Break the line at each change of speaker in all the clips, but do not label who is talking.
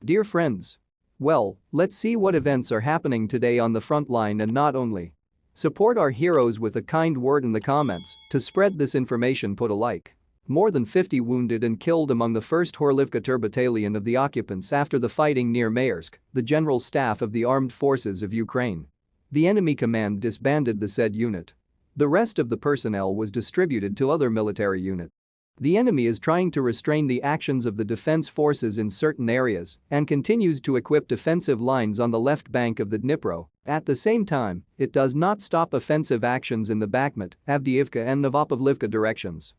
Dear friends. Well, let's see what events are happening today on the front line and not only. Support our heroes with a kind word in the comments. To spread this information, put a like. More than 50 wounded and killed among the 1st Horlivka Battalion of the occupants after the fighting near Maersk, the General Staff of the Armed Forces of Ukraine. The enemy command disbanded the said unit. The rest of the personnel was distributed to other military units. The enemy is trying to restrain the actions of the defense forces in certain areas and continues to equip defensive lines on the left bank of the Dnipro. At the same time, it does not stop offensive actions in the Bakhmut, Avdiivka and Novopavlivka directions.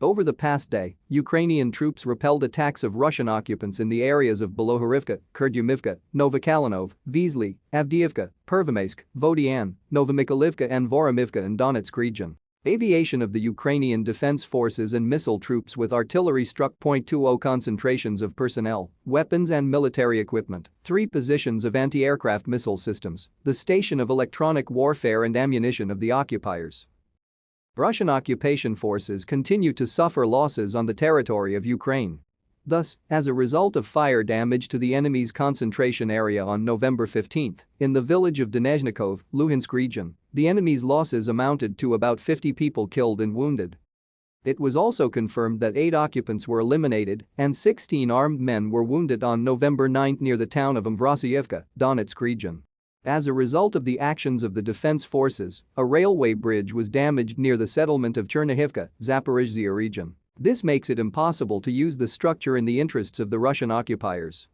Over the past day, Ukrainian troops repelled attacks of Russian occupants in the areas of Belohorivka, Kurdyumivka, Novokhalinov, Vizly, Avdiivka, Pervomaisk, Vodian, Novomykhailivka and Voromivka in Donetsk region. Aviation of the Ukrainian Defense Forces and missile troops with artillery struck .20 concentrations of personnel, weapons and military equipment, 3 positions of anti-aircraft missile systems, the station of electronic warfare and ammunition of the occupiers. Russian occupation forces continue to suffer losses on the territory of Ukraine. Thus, as a result of fire damage to the enemy's concentration area on November 15, in the village of Denezhnikov, Luhansk region, the enemy's losses amounted to about 50 people killed and wounded. It was also confirmed that 8 occupants were eliminated and 16 armed men were wounded on November 9 near the town of Amvrosiyevka, Donetsk region. As a result of the actions of the defense forces, a railway bridge was damaged near the settlement of Chernihivka, Zaporizhzhia region. This makes it impossible to use the structure in the interests of the Russian occupiers.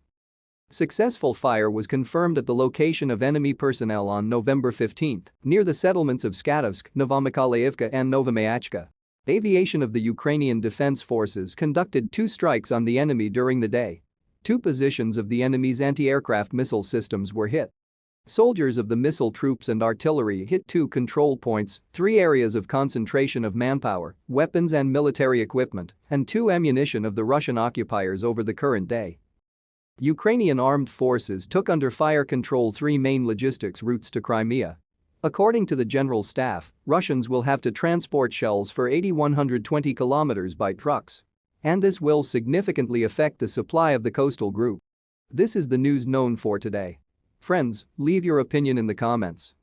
Successful fire was confirmed at the location of enemy personnel on November 15 near the settlements of Skatovsk, Novomykhailivka and Novomayachka. Aviation of the Ukrainian Defense Forces conducted 2 strikes on the enemy during the day. 2 positions of the enemy's anti-aircraft missile systems were hit. Soldiers of the missile troops and artillery hit 2 control points, 3 areas of concentration of manpower, weapons and military equipment, and 2 ammunition of the Russian occupiers over the current day. Ukrainian armed forces took under fire control 3 main logistics routes to Crimea. According to the General Staff, Russians will have to transport shells for 8,120 kilometers by trucks. And this will significantly affect the supply of the coastal group. This is the news known for today. Friends, leave your opinion in the comments.